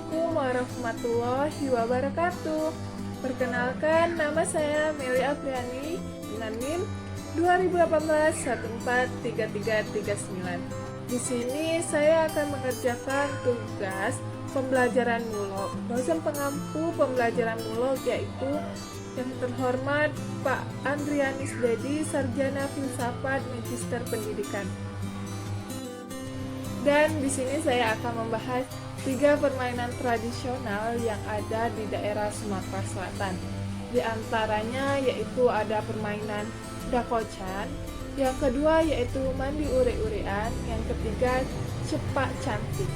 Assalamualaikum warahmatullahi wabarakatuh. Perkenalkan, nama saya Meli Apriani dengan NIM 2018-143339. Di sini saya akan mengerjakan tugas pembelajaran mulok. Dosen pengampu pembelajaran mulok yaitu yang terhormat Pak Andrianis Dedi, Sarjana Filsafat Magister Pendidikan. Dan di sini saya akan membahas 3 permainan tradisional yang ada di daerah Sumatera Selatan. Di antaranya yaitu ada permainan dakocan, yang kedua yaitu mandi ure-urean, yang ketiga cepak cantik.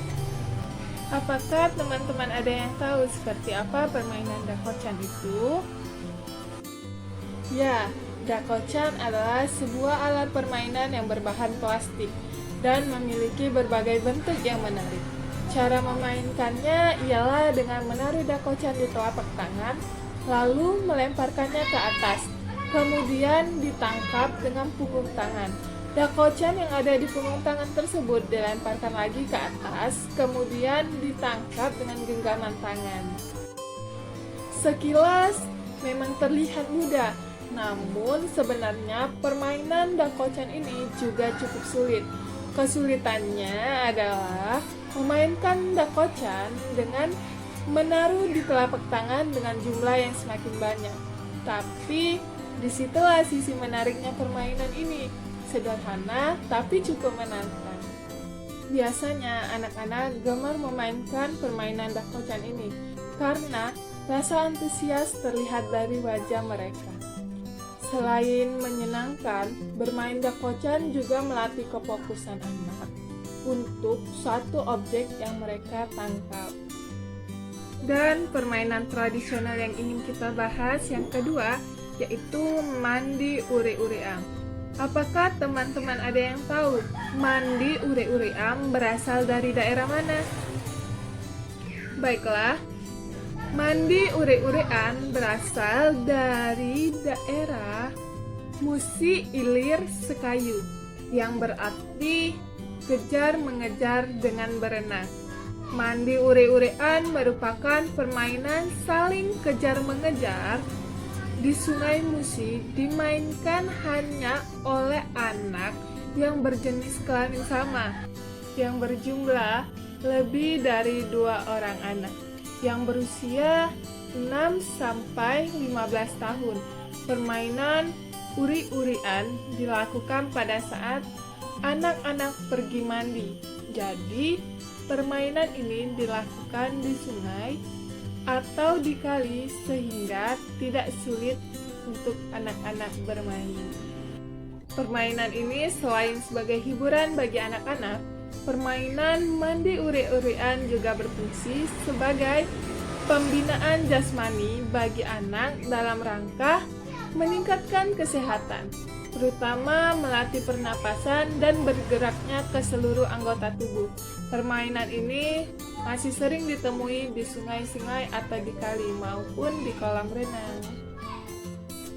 Apakah teman-teman ada yang tahu seperti apa permainan dakocan itu? Ya, dakocan adalah sebuah alat permainan yang berbahan plastik dan memiliki berbagai bentuk yang menarik. Cara memainkannya ialah dengan menaruh dakocan di telapak tangan, lalu melemparkannya ke atas, kemudian ditangkap dengan punggung tangan. Dakocan yang ada di punggung tangan tersebut dilemparkan lagi ke atas, kemudian ditangkap dengan genggaman tangan. Sekilas memang terlihat mudah, namun sebenarnya permainan dakocan ini juga cukup sulit. Kesulitannya adalah memainkan dakocan dengan menaruh di telapak tangan dengan jumlah yang semakin banyak. Tapi disitulah sisi menariknya permainan ini. Sederhana tapi cukup menantang. Biasanya anak-anak gemar memainkan permainan dakocan ini karena rasa antusias terlihat dari wajah mereka. Selain menyenangkan, bermain dakocan juga melatih kefokusan anak untuk suatu objek yang mereka tangkap. Dan permainan tradisional yang ingin kita bahas yang kedua yaitu mandi ure-urean. Apakah teman-teman ada yang tahu mandi ure-urean berasal dari daerah mana? Baiklah, mandi ure-urean berasal dari daerah Musi Ilir Sekayu, yang berarti kejar-mengejar dengan berenang. Mandi ure-urean merupakan permainan saling kejar-mengejar di Sungai Musi, dimainkan hanya oleh anak yang berjenis kelamin sama, yang berjumlah lebih dari 2 orang anak yang berusia 6-15 tahun. Permainan uri-urian dilakukan pada saat anak-anak pergi mandi. Jadi, permainan ini dilakukan di sungai atau di kali sehingga tidak sulit untuk anak-anak bermain. Permainan ini selain sebagai hiburan bagi anak-anak, permainan mandi ure-urean juga berfungsi sebagai pembinaan jasmani bagi anak dalam rangka meningkatkan kesehatan, terutama melatih pernapasan dan bergeraknya ke seluruh anggota tubuh. Permainan ini masih sering ditemui di sungai-sungai atau di kali maupun di kolam renang.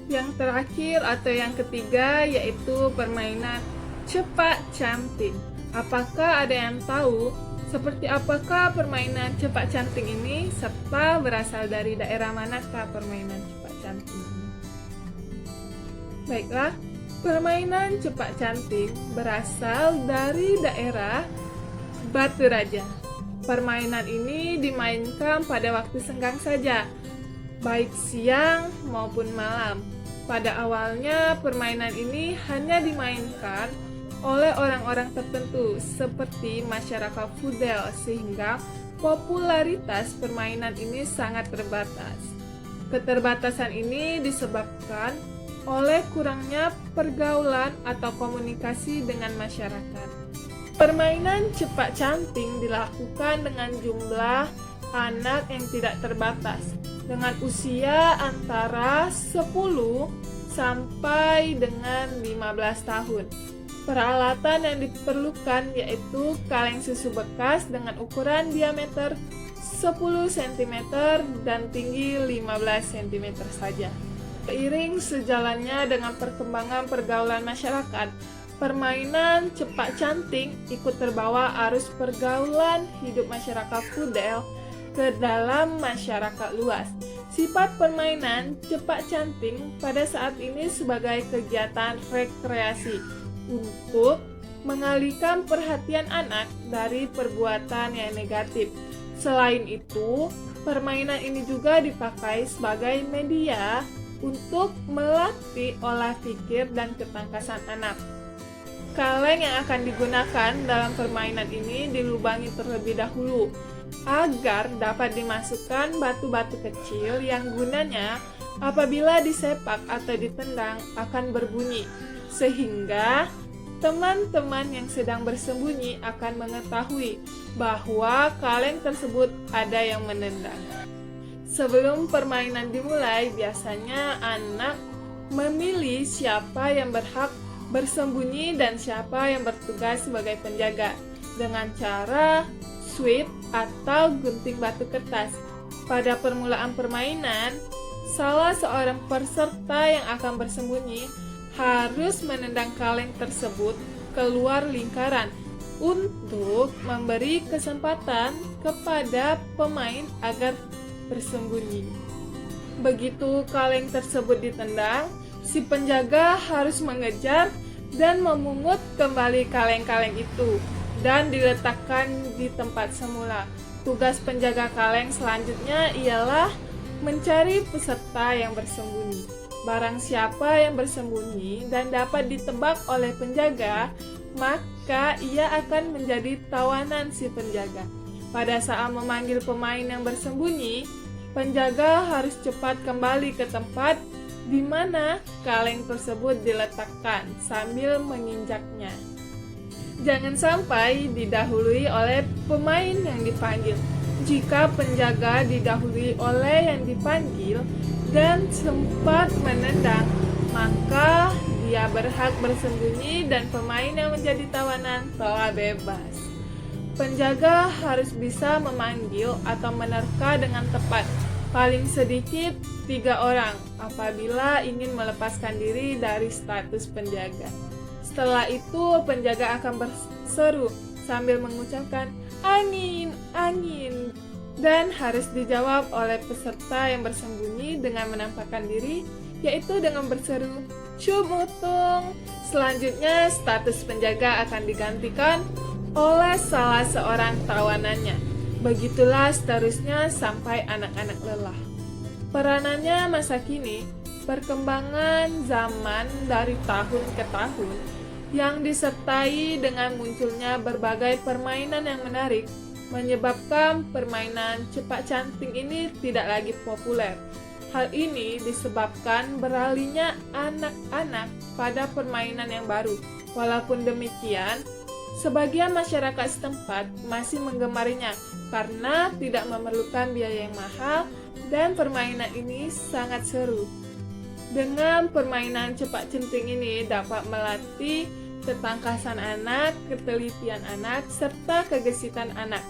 Yang terakhir atau yang ketiga yaitu permainan cepak cantik. Apakah ada yang tahu seperti apakah permainan cepak cantik ini serta berasal dari daerah manakah permainan cepak cantik ini? Baiklah, permainan cepak cantik berasal dari daerah Batu Raja. Permainan ini dimainkan pada waktu senggang saja, baik siang maupun malam. Pada awalnya, permainan ini hanya dimainkan oleh orang-orang tertentu seperti masyarakat feodal, sehingga popularitas permainan ini sangat terbatas. Keterbatasan ini disebabkan oleh kurangnya pergaulan atau komunikasi dengan masyarakat. Permainan cepak cantik dilakukan dengan jumlah anak yang tidak terbatas, dengan usia antara 10 sampai dengan 15 tahun. Peralatan yang diperlukan yaitu kaleng susu bekas dengan ukuran diameter 10 cm dan tinggi 15 cm saja. Seiring sejalannya dengan perkembangan pergaulan masyarakat, permainan cepak cantik ikut terbawa arus pergaulan hidup masyarakat feodal ke dalam masyarakat luas. Sifat permainan cepak canting pada saat ini sebagai kegiatan rekreasi untuk mengalihkan perhatian anak dari perbuatan yang negatif. Selain itu, permainan ini juga dipakai sebagai media untuk melatih olah pikir dan ketangkasan anak. Kaleng yang akan digunakan dalam permainan ini dilubangi terlebih dahulu agar dapat dimasukkan batu-batu kecil yang gunanya apabila disepak atau ditendang akan berbunyi, sehingga teman-teman yang sedang bersembunyi akan mengetahui bahwa kaleng tersebut ada yang menendang. Sebelum permainan dimulai, biasanya anak memilih siapa yang berhak bersembunyi dan siapa yang bertugas sebagai penjaga dengan cara sweep atau gunting batu kertas. Pada permulaan permainan, salah seorang peserta yang akan bersembunyi harus menendang kaleng tersebut keluar lingkaran untuk memberi kesempatan kepada pemain agar bersembunyi. Begitu kaleng tersebut ditendang, si penjaga harus mengejar dan memungut kembali kaleng-kaleng itu dan diletakkan di tempat semula. Tugas penjaga kaleng selanjutnya ialah mencari peserta yang bersembunyi. Barang siapa yang bersembunyi dan dapat ditebak oleh penjaga, maka ia akan menjadi tawanan si penjaga. Pada saat memanggil pemain yang bersembunyi, penjaga harus cepat kembali ke tempat di mana kaleng tersebut diletakkan sambil menginjaknya. Jangan sampai didahului oleh pemain yang dipanggil. Jika penjaga didahului oleh yang dipanggil dan sempat menendang, maka dia berhak bersembunyi dan pemain yang menjadi tawanan telah bebas. Penjaga harus bisa memanggil atau menerka dengan tepat, paling sedikit 3 orang apabila ingin melepaskan diri dari status penjaga. Setelah itu, penjaga akan berseru sambil mengucapkan "angin, angin", dan harus dijawab oleh peserta yang bersembunyi dengan menampakkan diri, yaitu dengan berseru "cumutung". Selanjutnya, status penjaga akan digantikan oleh salah seorang tawanannya. Begitulah seterusnya sampai anak-anak lelah. Peranannya masa kini, perkembangan zaman dari tahun ke tahun yang disertai dengan munculnya berbagai permainan yang menarik menyebabkan permainan cepak canting ini tidak lagi populer. Hal ini disebabkan beralihnya anak-anak pada permainan yang baru. Walaupun demikian, sebagian masyarakat setempat masih menggemarinya karena tidak memerlukan biaya yang mahal dan permainan ini sangat seru. Dengan permainan cepak canting ini dapat melatih ketangkasan anak, ketelitian anak, serta kegesitan anak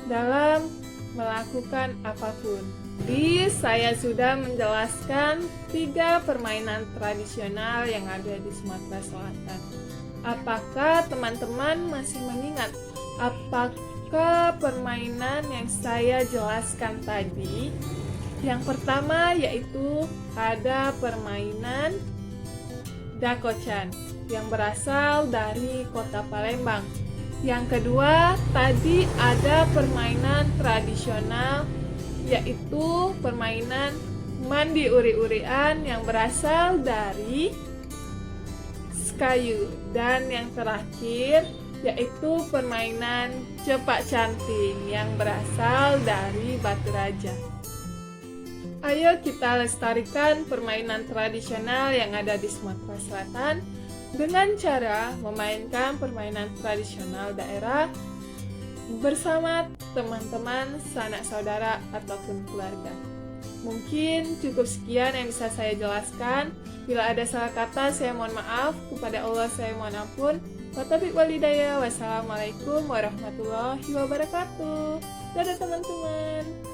dalam melakukan apapun. Jadi, saya sudah menjelaskan 3 permainan tradisional yang ada di Sumatera Selatan. Apakah teman-teman masih mengingat apakah permainan yang saya jelaskan tadi? Yang pertama yaitu ada permainan Dakocan yang berasal dari kota Palembang. Yang kedua, tadi ada permainan tradisional yaitu permainan mandi uri-urian yang berasal dari Kayu. Dan yang terakhir yaitu permainan cepak canting yang berasal dari Batu Raja. Ayo kita lestarikan permainan tradisional yang ada di Sumatera Selatan dengan cara memainkan permainan tradisional daerah bersama teman-teman, sanak saudara, ataupun keluarga. Mungkin cukup sekian yang bisa saya jelaskan. Bila ada salah kata, saya mohon maaf. Kepada Allah saya mohon ampun. Wattabiq walidayah. Wassalamualaikum warahmatullahi wabarakatuh. Dadah teman-teman.